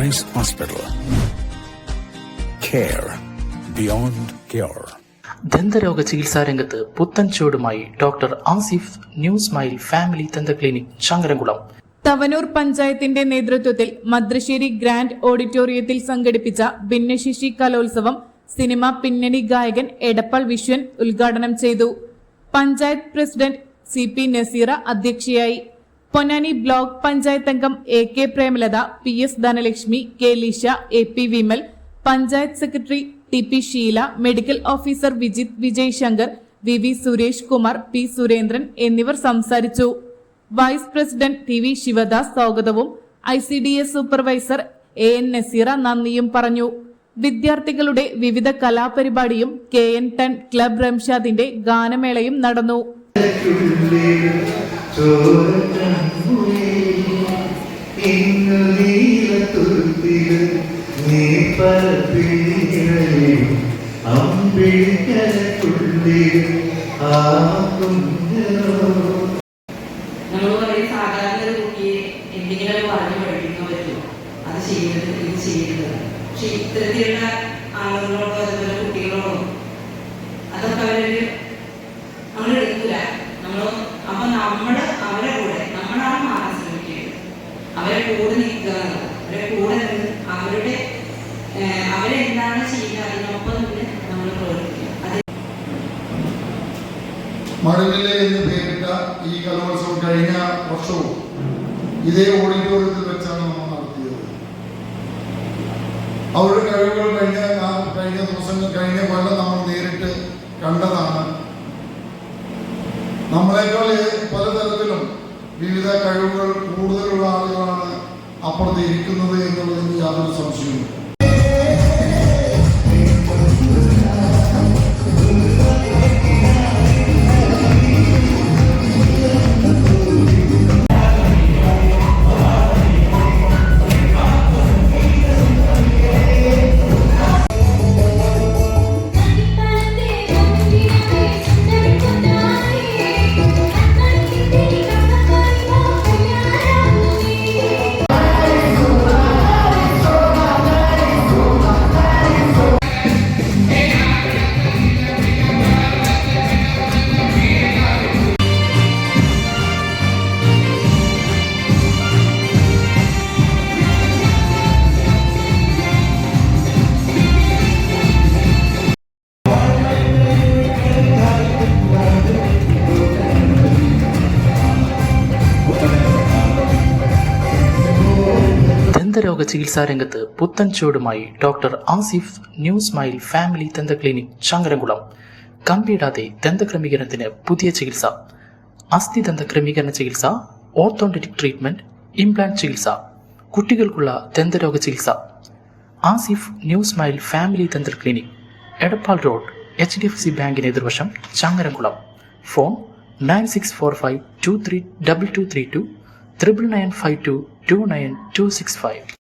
Rice Hospital. Care beyond cure. ദന്തരോഗ ചികിത്സാ രംഗത്ത് പുത്തൻ ചുവടുമായി doctor Asif new smile family ദന്ത ക്ലിനിക് ചങ്ങരംകുളം. തവനൂർ പഞ്ചായത്തിന്റെ നേതൃത്വത്തിൽ മദ്രശ്ശേരി ഗ്രാൻഡ് ഓഡിറ്റോറിയത്തിൽ സംഘടിപ്പിച്ച ഭിന്നശേഷി കലോത്സവം സിനിമ പിന്നണി ഗായകൻ എടപ്പാൾ വിശ്വൻ ഉദ്ഘാടനം ചെയ്തു. പഞ്ചായത്ത് പ്രസിഡന്റ് CP നസീറ അധ്യക്ഷയായി. പൊന്നാനി ബ്ലോക്ക് പഞ്ചായത്ത് അംഗം AK Premalatha, PS Dhanalakshmi, K Leesha, AP Vimal, panchayat secretary TP Sheela, medical officer Vijith Vijay Shankar, VV Suresh Kumar, P Surendran എന്നിവർ സംസാരിച്ചു. വൈസ് പ്രസിഡന്റ് TV ശിവദാസ് സ്വാഗതവും ICDS സൂപ്പർവൈസർ AN നസീറ നന്ദിയും പറഞ്ഞു. വിദ്യാർത്ഥികളുടെ വിവിധ കലാപരിപാടിയും KN10 ക്ലബ് റംഷാദിന്റെ ഗാനമേളയും നടന്നു. നമ്മൾ പറയും സാധാരണ ഒരു കുട്ടിയെ എന്തെങ്കിലും പറഞ്ഞു പഠിപ്പിക്കാൻ പറ്റുമോ, അത് ചെയ്യരുത്, ഇത് ചെയ്യരുത്. പക്ഷെ ഇത്തരത്തിലുള്ള ആളുകളോടോ അതുപോലെ കുട്ടികളോടോ അതൊക്കെ നമ്മളെടുക്കില്ല. അപ്പൊ നമ്മള് അവരെ കൂടെ നമ്മളാണ് മാറാൻ ശ്രമിക്കേണ്ടത്. അവരെ കൂടെ നിൽക്കുക, അവരെ കൂടെ നിന്ന് അവരെന്താണ് ചെയ്യുന്നത് അതിനൊപ്പം തന്നെ നമ്മൾ പ്രവർത്തിക്കുക. മഴവില്ല് എന്ന് പേരിട്ട ഈ കലോത്സവം കഴിഞ്ഞ വർഷവും ഇതേ ഓഡിറ്റോറിയത്തിൽ വെച്ചാണ് നമ്മൾ നടത്തിയത്. അവരുടെ കഴിവുകൾ കഴിഞ്ഞ ദിവസങ്ങൾ കഴിഞ്ഞ കൊല്ലം നമ്മൾ നേരിട്ട് കണ്ടതാണ്. നമ്മളെക്കാൾ പലതരത്തിലും വിവിധ കഴിവുകൾ കൂടുതലുള്ള ആളുകളാണ് അപ്പുറത്ത് ഇരിക്കുന്നത് എന്നുള്ളതിന് യാതൊരു സംശയവും. ദന്തരോഗ ചികിത്സാ രംഗത്ത് പുത്തൻ ചുവടുമായി doctor Asif new smile family ദന്ത ക്ലിനിക് ചങ്ങരംകുളം. കമ്പിയിടാതെ ദന്തക്രമീകരണത്തിന് പുതിയ ചികിത്സ, അസ്ഥി ദന്ത ക്രമീകരണ ചികിത്സ, ഓർത്തോഡോണ്ടിക് ട്രീറ്റ്മെന്റ്, ഇംപ്ലാന്റ് ചികിത്സ, കുട്ടികൾക്കുള്ള ദന്തരോഗ ചികിത്സ. ആസിഫ് ന്യൂ സ്മൈൽ ഫാമിലി ദന്ത ക്ലിനിക്, എടപ്പാൾ റോഡ്, HDFC ബാങ്കിന് എതിർവശം, ചങ്ങരംകുളം. ഫോൺ 9645232232 9952292265.